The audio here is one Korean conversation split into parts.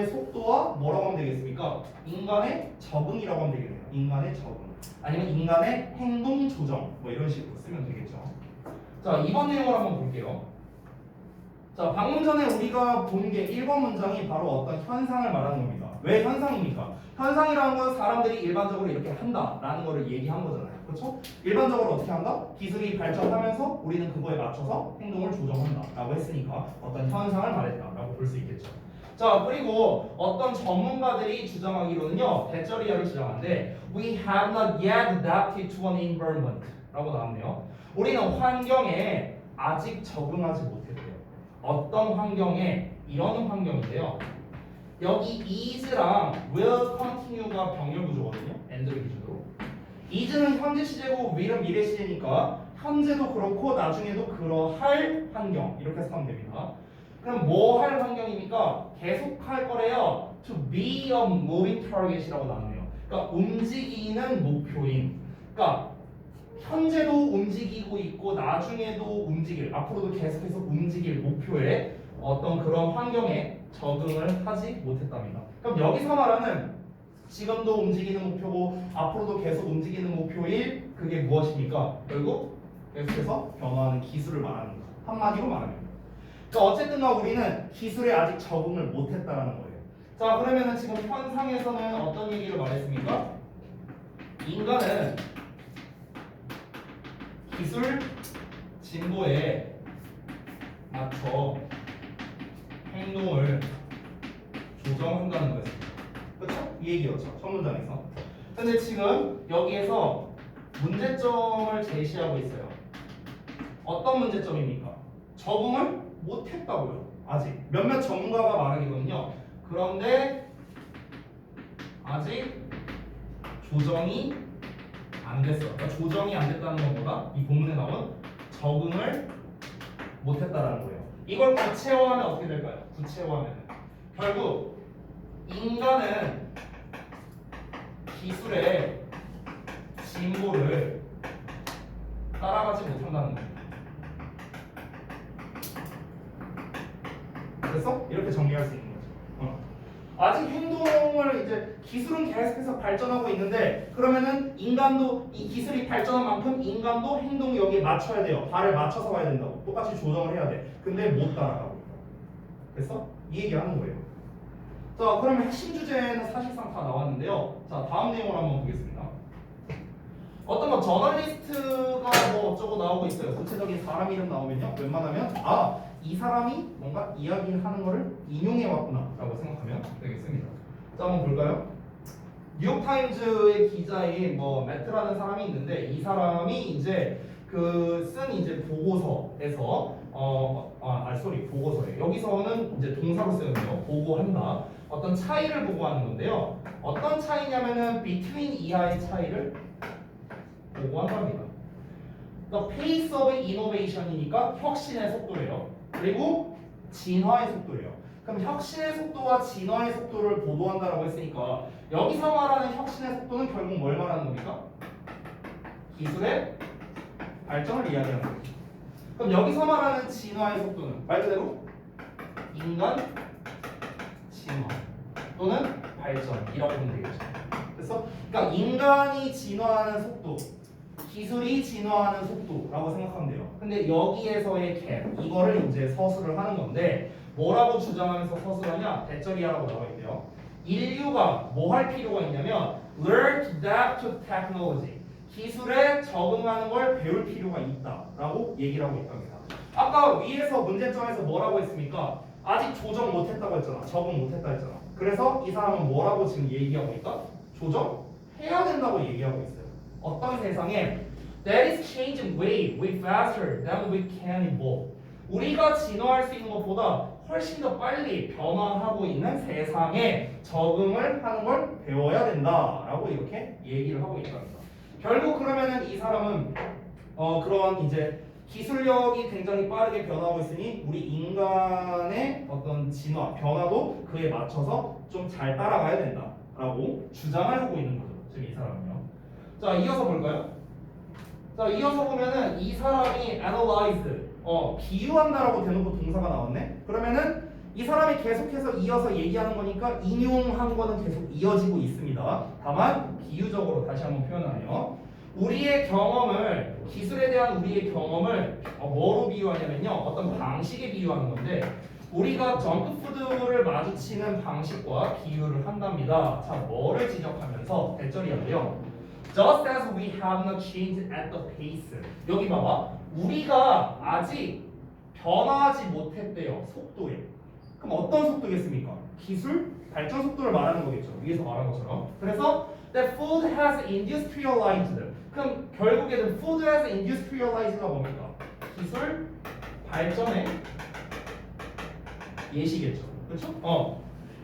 인간의 속도와 뭐라고 하면 되겠습니까? 인간의 적응이라고 하면 되겠네요. 인간의 적응. 아니면 인간의 행동 조정. 뭐 이런 식으로 쓰면 되겠죠. 자, 이번 내용을 한번 볼게요. 자, 방금 전에 우리가 본 게 1번 문장이 바로 어떤 현상을 말하는 겁니다. 왜 현상입니까? 현상이라는 건 사람들이 일반적으로 이렇게 한다라는 거를 얘기한 거잖아요. 그렇죠? 일반적으로 어떻게 한다? 기술이 발전하면서 우리는 그거에 맞춰서 행동을 조정한다라고 했으니까 어떤 현상을 말했다라고 볼 수 있겠죠. 자, 그리고 어떤 전문가들이 주장하기로는요, 대절이야를 주장하는데 We have not yet adapted to an environment 라고 나왔네요. 우리는 환경에 아직 적응하지 못했대요. 어떤 환경에? 이런 환경인데요. 여기 is랑 will continue가 병렬 구조거든요. and를 기준으로. is는 현재 시제고 will은 미래 시제니까 현재도 그렇고 나중에도 그러할 환경 이렇게 해석하면 됩니다. 그럼 뭐 할 환경입니까? 계속 할 거래요. To be a moving target이라고 나왔네요. 그러니까 움직이는 목표인. 그러니까 현재도 움직이고 있고 나중에도 움직일, 앞으로도 계속해서 움직일 목표에 어떤 그런 환경에 적응을 하지 못했답니다. 그럼 여기서 말하는 지금도 움직이는 목표고 앞으로도 계속 움직이는 목표일 그게 무엇입니까? 결국 계속해서 변화하는 기술을 말하는 거. 한마디로 말하면. 그러니까 어쨌든 우리는 기술에 아직 적응을 못했다라는 거예요. 자, 그러면은 지금 현상에서는 어떤 얘기를 말했습니까? 인간은 기술 진보에 맞춰 행동을 조정한다는 거였습니다. 그렇죠? 이 얘기였죠. 첫 문장에서. 근데 지금 여기에서 문제점을 제시하고 있어요. 어떤 문제점입니까? 적응을 못했다고요. 아직. 몇몇 전문가가 말하기로는요. 그런데 아직 조정이 안 됐어. 그러니까 조정이 안 됐다는 것보다 이 본문에 나온 적응을 못했다라는 거예요. 이걸 구체화하면 어떻게 될까요? 구체화하면 결국 인간은 기술의 진보를 따라가지 못한다는 거예요. 그래서 이렇게 정리할 수 있는 거죠. 아직 행동을 이제 기술은 계속해서 발전하고 있는데 그러면은 인간도 이 기술이 발전한 만큼 인간도 행동 여기에 맞춰야 돼요. 발을 맞춰서 가야 된다고. 똑같이 조정을 해야 돼. 근데 못 따라가고 있다. 그래서 이 얘기하는 거예요. 자, 그러면 핵심 주제는 사실상 다 나왔는데요. 자, 다음 내용을 한번 보겠습니다. 어떤 뭐 저널리스트가 뭐 어쩌고 나오고 있어요. 구체적인 사람 이름 나오면요. 웬만하면 이 사람이 뭔가 이야기를 하는 거를 인용해 왔구나 라고 생각하면 되겠습니다. 자, 한번 볼까요? 뉴욕타임즈의 기자인 뭐 매트라는 사람이 있는데 이 사람이 이제 그 쓴 이제 보고서에서 보고서에 여기서는 이제 동사로 쓰는데요. 보고한다. 어떤 차이를 보고하는 건데요. 어떤 차이냐면은 between 이하의 차이를 보고한답니다. The pace of innovation이니까 혁신의 속도래요. 그리고 진화의 속도래요. 그럼 혁신의 속도와 진화의 속도를 보도한다라고 했으니까 여기서 말하는 혁신의 속도는 결국 뭘 말하는 겁니까? 기술의 발전을 이야기하는 거예요. 그럼 여기서 말하는 진화의 속도는 말 그대로 인간 진화 또는 발전이라고 보면 되겠죠. 그래서 그러니까 인간이 진화하는 속도, 기술이 진화하는 속도라고 생각하면 돼요. 근데 여기에서의 갭, 이거를 이제 서술을 하는 건데 뭐라고 주장하면서 서술하냐? 대절이야라고 나와 있대요. 인류가 뭐 할 필요가 있냐면 learn to adapt to technology. 기술에 적응하는 걸 배울 필요가 있다라고 얘기를 하고 있답니다. 아까 위에서 문제점에서 뭐라고 했습니까? 아직 조정 못했다고 했잖아. 적응 못했다 했잖아. 그래서 이 사람은 뭐라고 지금 얘기하고 있다? 조정해야 된다고 얘기하고 있어요. 어떤 세상에 that is changing way faster than we can evolve. 우리가 진화할 수 있는 것보다 훨씬 더 빨리 변화하고 있는 세상에 적응을 하는 걸 배워야 된다라고 이렇게 얘기를 하고 있답니다. 결국 그러면은 이 사람은 그런 이제 기술력이 굉장히 빠르게 변화하고 있으니 우리 인간의 어떤 진화, 변화도 그에 맞춰서 좀 잘 따라가야 된다라고 주장을 하고 있는 거죠. 지금 이 사람은요. 자, 이어서 볼까요? 자, 이어서 보면은 이 사람이 analyze, 비유한다라고 대놓고 동사가 나왔네. 그러면은 이 사람이 계속해서 이어서 얘기하는 거니까 인용한 거는 계속 이어지고 있습니다. 다만 비유적으로 다시 한번 표현하면 우리의 경험을 기술에 대한 우리의 경험을 뭐로 비유하냐면요. 어떤 방식에 비유하는 건데 우리가 정크푸드를 마주치는 방식과 비유를 한답니다. 자, 뭐를 지적하면서 대절이한데요. Just as we have not changed at the pace. 여기 봐봐. 우리가 아직 변화하지 못했대요. 속도에. 그럼 어떤 속도겠습니까? 기술 발전 속도를 말하는 거겠죠. 위에서 말한 것처럼. 그래서 that food has industrialized. 그럼 결국에는 food has industrialized가 뭡니까? 기술 발전의 예시겠죠. 그렇죠?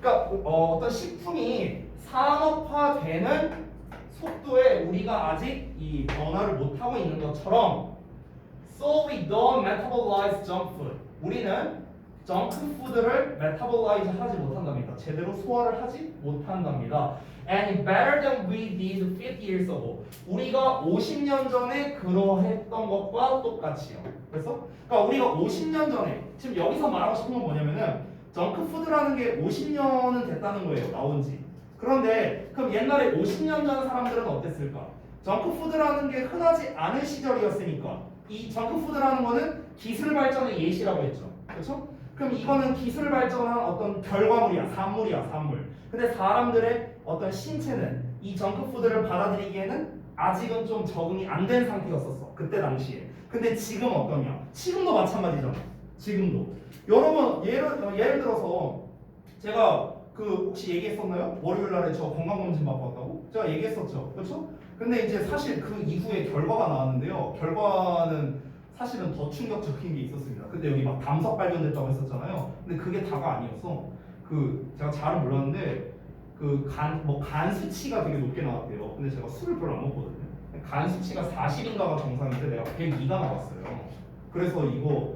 그러니까 어떤 식품이 산업화되는 속도에 우리가 아직 이 변화를 못 하고 있는 것처럼 so we don't metabolize junk food. 우리는 정크푸드를 메타볼라이즈 하지 못한답니다. 제대로 소화를 하지 못한답니다. And better than we did 50 years ago. 우리가 50년 전에 그러했던 것과 똑같이요. 그래서 그러니까 우리가 50년 전에 지금 여기서 말하고 싶은 건 뭐냐면은 정크푸드라는 게 50년은 됐다는 거예요. 나온 지. 그런데 그럼 옛날에 50년 전 사람들은 어땠을까? 정크푸드라는 게 흔하지 않은 시절이었으니까 이 정크푸드라는 거는 기술 발전의 예시라고 했죠. 그렇죠? 그럼 이거는 기술 발전한 어떤 결과물이야, 산물. 근데 사람들의 어떤 신체는 이 정크푸드를 받아들이기에는 아직은 좀 적응이 안 된 상태였었어. 그때 당시에. 근데 지금 어떠냐? 지금도 마찬가지잖아. 지금도. 여러분 예를 들어서 제가 그 혹시 얘기했었나요? 월요일 날에 저 건강검진 받고 왔다고? 제가 얘기했었죠. 그렇죠? 근데 이제 사실 그 이후에 결과가 나왔는데요. 결과는 사실은 더 충격적인 게 있었습니다. 근데 여기 막 담석 발견됐다고 했었잖아요. 근데 그게 다가 아니었어. 그 제가 잘은 몰랐는데 그 간 수치가 되게 높게 나왔대요. 근데 제가 술을 별로 안 먹거든요. 간 수치가 40인가가 정상인데 내가 102가 나왔어요. 그래서 이거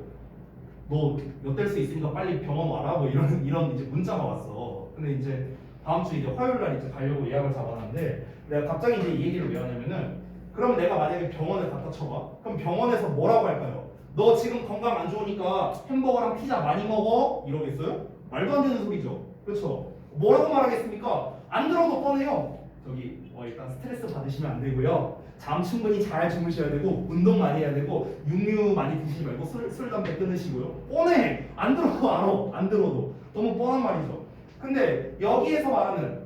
너 엿될 수 있으니까 빨리 병원 와라 뭐 이런 이제 문자가 왔어. 근데 이제 다음 주 이제 화요일 날 이제 가려고 예약을 잡아놨는데 내가 갑자기 이제 이 얘기를 왜 하냐면은 그럼 내가 만약에 병원에 갖다 쳐봐. 그럼 병원에서 뭐라고 할까요? 너 지금 건강 안 좋으니까 햄버거랑 피자 많이 먹어? 이러겠어요? 말도 안 되는 소리죠. 그렇죠? 뭐라고 말하겠습니까? 안 들어도 뻔해요. 저기 일단 스트레스 받으시면 안 되고요. 잠 충분히 잘 주무셔야 되고 운동 많이 해야 되고 육류 많이 드시지 말고 술 담배 끊으시고요. 뻔해. 안 들어도 알아. 안 들어도 너무 뻔한 말이죠. 근데 여기에서 말하는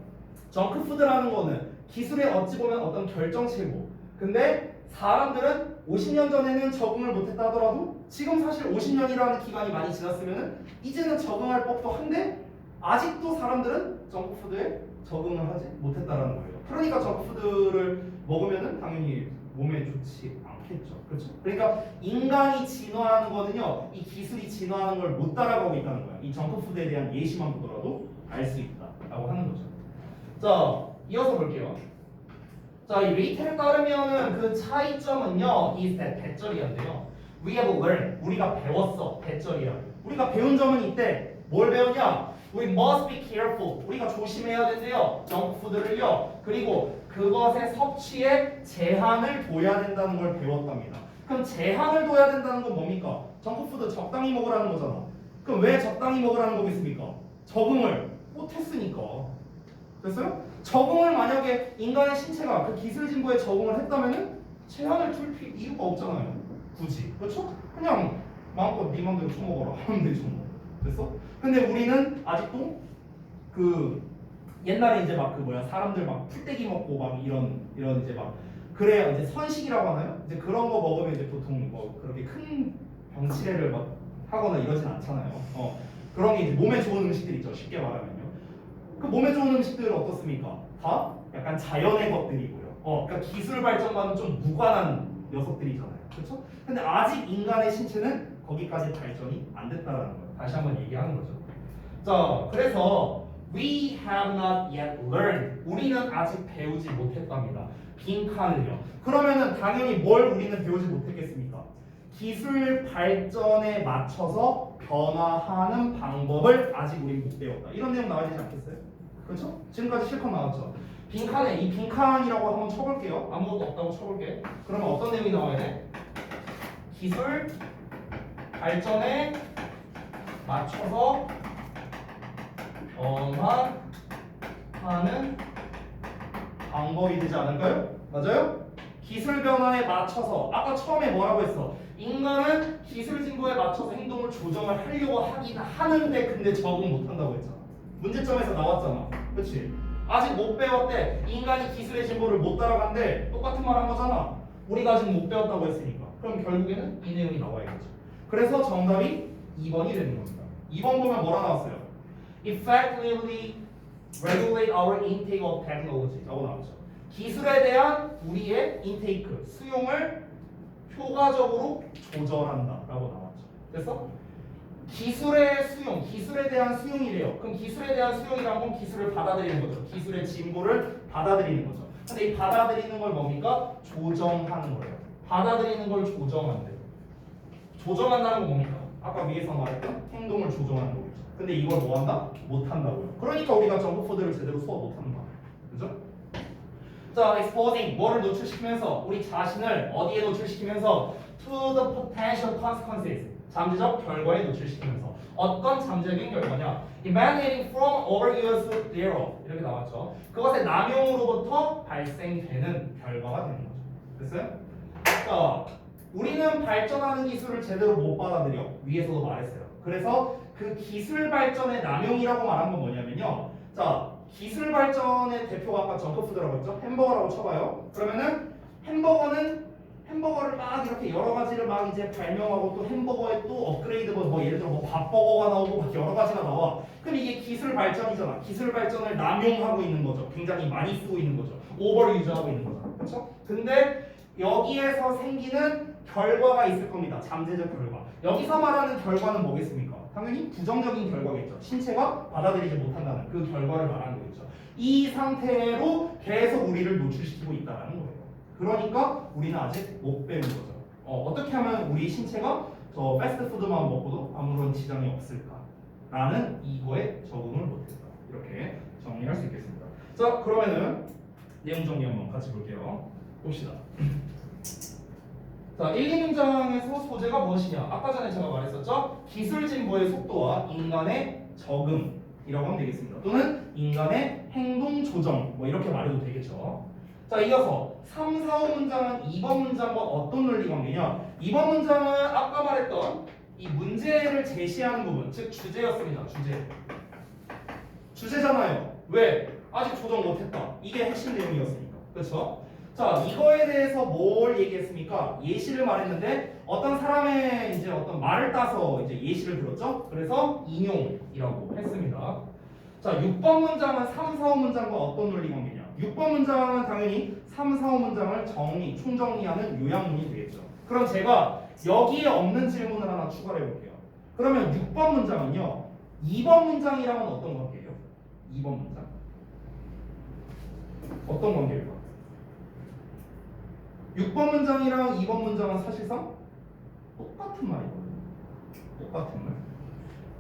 정크푸드라는 거는 기술에 어찌 보면 어떤 결정체고 근데 사람들은 50년 전에는 적응을 못했다 하더라도 지금 사실 50년이라는 기간이 많이 지났으면 이제는 적응할 법도 한데 아직도 사람들은 정크푸드에 적응을 하지 못했다라는 거예요. 그러니까 정크푸드를 먹으면 당연히 몸에 좋지 않겠죠. 그렇죠? 그러니까 인간이 진화하는 거는요. 이 기술이 진화하는 걸 못 따라가고 있다는 거야. 이 정크푸드에 대한 예시만 보더라도 알 수 있다라고 하는 거죠. 자, 이어서 볼게요. 자, 이 레이텔에 따르면은 그 차이점은요, 이 대절이었는데요. We have learned. 우리가 배웠어. 대절이야. 우리가 배운 점은 이때 뭘 배웠냐? We must be careful. 우리가 조심해야 된대요. 정크푸드를요. 그리고 그것의 섭취에 제한을 둬야 된다는 걸 배웠답니다. 그럼 제한을 둬야 된다는 건 뭡니까? 정크푸드 적당히 먹으라는 거잖아. 그럼 왜 적당히 먹으라는 거겠습니까? 적응을 못했으니까. 됐어요? 적응을 만약에 인간의 신체가 그 기술 진보에 적응을 했다면은 제한을 둘 이유가 없잖아요. 굳이. 그렇죠? 그냥 마음껏 네 맘대로 처먹어라 하면 되죠. 됐어? 근데 우리는 아직도 그 옛날에 이제 막 그 사람들 막 풀떼기 먹고 막 이런 이제 막 그래야 이제 선식이라고 하나요? 이제 그런 거 먹으면 이제 보통 뭐 그렇게 큰 병치레를 막 하거나 이러진 않잖아요. 그런 게 이제 몸에 좋은 음식들 있죠. 쉽게 말하면요. 그 몸에 좋은 음식들은 어떻습니까? 다 약간 자연의 것들이고요. 그러니까 기술 발전과는 좀 무관한 녀석들이잖아요. 그렇죠? 근데 아직 인간의 신체는 거기까지 발전이 안 됐다라는 거예요. 다시 한번 얘기하는 거죠. 자, 그래서 we have not yet learned. 우리는 아직 배우지 못했답니다. 빈칸을요. 그러면은 당연히 뭘 우리는 배우지 못했겠습니까? 기술 발전에 맞춰서 변화하는 방법을 아직 우리는 못 배웠다. 이런 내용 나와야 되지 않겠어요? 그렇죠? 지금까지 실컷 나왔죠. 빈칸에 이 빈칸이라고 한번 쳐볼게요. 아무것도 없다고 쳐볼게. 그러면 어떤 내용이 나와야 돼? 기술 발전에 맞춰서 변화하는 방법이 되지 않을까요? 맞아요? 기술 변화에 맞춰서 아까 처음에 뭐라고 했어? 인간은 기술 진보에 맞춰서 행동을 조정을 하려고 하긴 하는데 근데 적응 못한다고 했잖아. 문제점에서 나왔잖아. 그치? 아직 못 배웠대. 인간이 기술의 진보를 못 따라간대. 똑같은 말 한 거잖아. 우리가 아직 못 배웠다고 했으니까. 그럼 결국에는 이 내용이 나와야겠죠. 그래서 정답이 2번이 되는 겁니다. 2번 보면 뭐라 나왔어요? Effectively regulate our intake of technology 라고 나왔죠. 기술에 대한 우리의 인테이크, 수용을 효과적으로 조절한다 라고 나왔죠. 그래서 기술의 수용, 기술에 대한 수용이래요. 그럼 기술에 대한 수용이란 건 기술을 받아들이는 거죠. 기술의 진보를 받아들이는 거죠. 근데 이 받아들이는 걸 뭡니까? 조정하는 거예요. 받아들이는 걸 조정한대요. 조정한다는 건 뭡니까? 아까 위에서 말했던 행동을 조정하는 거겠죠. 근데 이걸 뭐 한다? 못 한다고요. 그러니까 우리가 정보코드를 제대로 수업 못 하는 거야. 그죠? 자, exposing 뭐를 노출시키면서 우리 자신을 어디에 노출시키면서 to the potential consequences 잠재적 결과에 노출시키면서 어떤 잠재적인 결과냐? emanating from overuse thereof 이렇게 나왔죠. 그것의 남용으로부터 발생되는 결과가 되는 거죠. 됐어요? 자, 우리는 발전하는 기술을 제대로 못 받아들여. 위에서도 말했어요. 그래서 그 기술 발전의 남용이라고 말한 건 뭐냐면요. 자, 기술 발전의 대표가 아까 정크푸드라고 했죠? 햄버거라고 쳐봐요. 그러면은 햄버거를 막 이렇게 여러 가지를 막 이제 발명하고 또 햄버거에 또 업그레이드 뭐 예를 들어 뭐 밥버거가 나오고 막 여러 가지가 나와. 그럼 이게 기술 발전이잖아. 기술 발전을 남용하고 있는 거죠. 굉장히 많이 쓰고 있는 거죠. 오버 유저하고 있는 거죠. 그렇죠? 근데 여기에서 생기는 결과가 있을 겁니다. 잠재적 결과. 여기서 말하는 결과는 뭐겠습니까? 당연히 부정적인 결과겠죠. 신체가 받아들이지 못한다는 그 결과를 말하는 거겠죠. 이 상태로 계속 우리를 노출시키고 있다는 거예요. 그러니까 우리는 아직 못 배운 거죠. 어떻게 하면 우리 신체가 저 패스트푸드만 먹고도 아무런 지장이 없을까라는 이거에 적응을 못했다. 이렇게 정리할 수 있겠습니다. 자, 그러면은 내용 정리 한번 같이 볼게요. 봅시다. 자, 1, 2문장에서 소재가 무엇이냐? 아까 전에 제가 말했었죠? 기술 진보의 속도와 인간의 적응이라고 하면 되겠습니다. 또는 인간의 행동 조정 뭐 이렇게 말해도 되겠죠. 자, 이어서 3, 4, 5문장은 2번 문장과 어떤 논리 관계냐? 2번 문장은 아까 말했던 이 문제를 제시하는 부분, 즉 주제였습니다. 주제잖아요. 왜? 아직 조정 못했다. 이게 핵심 내용이었으니까. 그렇죠? 자, 이거에 대해서 뭘 얘기했습니까? 예시를 말했는데 어떤 사람의 이제 어떤 말을 따서 이제 예시를 들었죠? 그래서 인용이라고 했습니다. 자, 6번 문장은 3, 4, 5문장과 어떤 논리 관계냐? 6번 문장은 당연히 3, 4, 5문장을 총정리하는 요약문이 되겠죠. 그럼 제가 여기에 없는 질문을 하나 추가해 볼게요. 그러면 6번 문장은요. 2번 문장이랑은 어떤 관계예요? 2번 문장. 어떤 관계일까? 6번 문장이랑 2번 문장은 사실상 똑같은 말이거든요. 똑같은 말.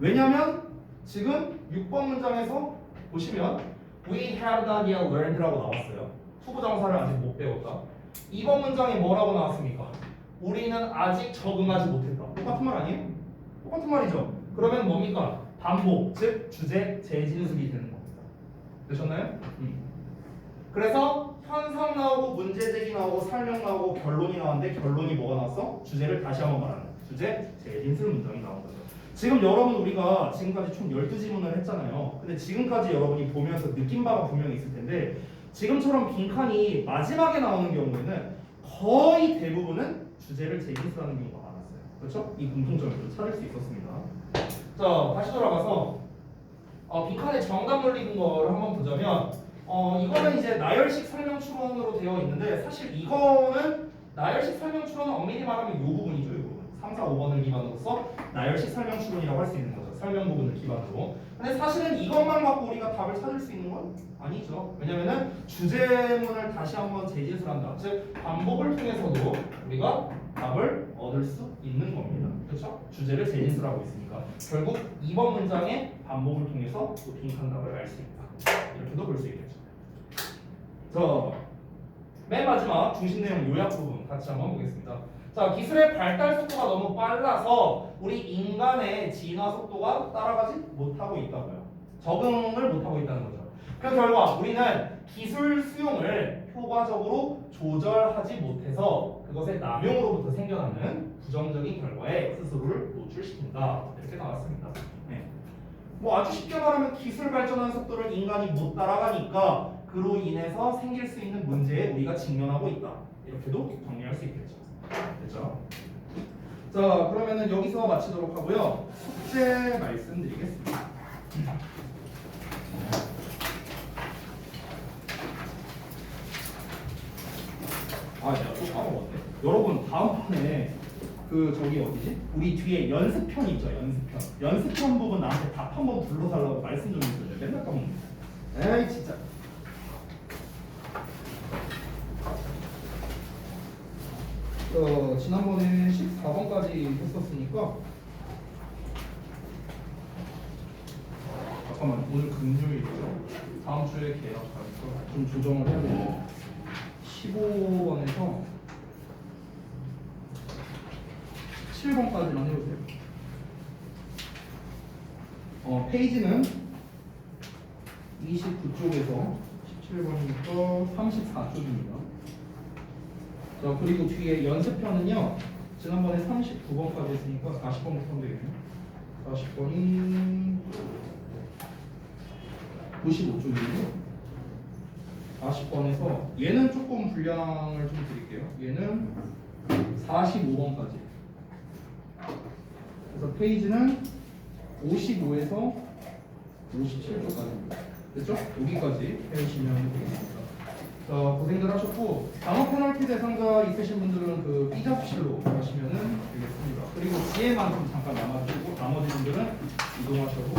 왜냐면 지금 6번 문장에서 보시면 We have not yet learned라고 나왔어요. 투부정사를 아직 못 배웠다. 2번 문장에 뭐라고 나왔습니까? 우리는 아직 적응하지 못했다. 똑같은 말 아니에요? 똑같은 말이죠. 그러면 뭡니까? 반복, 즉 주제 재진술이 되는 겁니다. 되셨나요? 그래서 현상 나오고 문제 제기 나오고 설명 나오고 결론이 나왔는데 결론이 뭐가 나왔어? 주제를 다시 한번 말하는 주제 재진술 문장이 나온 거죠. 지금 여러분 우리가 지금까지 총 12지문을 했잖아요. 근데 지금까지 여러분이 보면서 느낀 바가 분명히 있을 텐데 지금처럼 빈칸이 마지막에 나오는 경우에는 거의 대부분은 주제를 재진술하는 경우가 많았어요. 그렇죠? 이 공통점을 찾을 수 있었습니다. 자, 다시 돌아가서 빈칸에 정답 논리 근거를 한번 보자면 이거는 이제 나열식 설명 추론으로 되어 있는데 사실 이거는 나열식 설명 추론은 엄밀히 말하면 이 부분이죠. 이 부분. 3, 4, 5번을 기반으로서 나열식 설명 추론이라고 할 수 있는 거죠. 설명 부분을 기반으로. 근데 사실은 이것만 갖고 우리가 답을 찾을 수 있는 건 아니죠. 왜냐면은 주제문을 다시 한번 재진술한다. 즉 반복을 통해서도 우리가 답을 얻을 수 있는 겁니다. 그렇죠? 주제를 재진술하고 있으니까 결국 2번 문장의 반복을 통해서 또 빈칸 답을 알 수 있다. 이렇게도 볼 수 있겠죠. 자, 맨 마지막 중심 내용 요약 부분 같이 한번 보겠습니다. 자, 기술의 발달 속도가 너무 빨라서 우리 인간의 진화 속도가 따라가지 못하고 있다고요. 적응을 못하고 있다는 거죠. 그 결과 우리는 기술 수용을 효과적으로 조절하지 못해서 그것의 남용으로부터 생겨나는 부정적인 결과에 스스로를 노출시킨다. 이렇게 나왔습니다. 네. 뭐 아주 쉽게 말하면 기술 발전하는 속도를 인간이 못 따라가니까 그로 인해서 생길 수 있는 문제에 우리가 직면하고 있다. 이렇게도 정리할 수 있겠죠. 됐죠? 자, 그러면은 여기서 마치도록 하고요. 숙제 말씀드리겠습니다. 아, 내가 또 까먹었네. 여러분 다음 판에 그 저기 어디지? 우리 뒤에 연습편 있죠, 연습편. 연습편 부분 나한테 답 한번 불러달라고 말씀 좀 해주세요. 맨날 까먹네. 에이 진짜. 지난번에 14번까지 했었으니까 잠깐만, 오늘 금요일이죠? 다음 주에 계약하니까 좀 조정을 해야 돼요. 15번에서 17번까지만 해보세요. 페이지는 29쪽에서 17번부터 34쪽입니다. 자, 그리고 뒤에 연습편은요, 지난번에 39번까지 했으니까 40번부터 하면 되겠네요. 40번이 95쪽이고요. 40번에서 얘는 조금 분량을 좀 드릴게요. 얘는 45번까지. 그래서 페이지는 55에서 57쪽까지입니다. 됐죠? 여기까지 해주시면 되겠습니다. 자, 고생들 하셨고, 단어 페널티 대상자 있으신 분들은 그 B잡실로 가시면 되겠습니다. 그리고 뒤에만 좀 잠깐 남아주시고 나머지 분들은 이동하셔도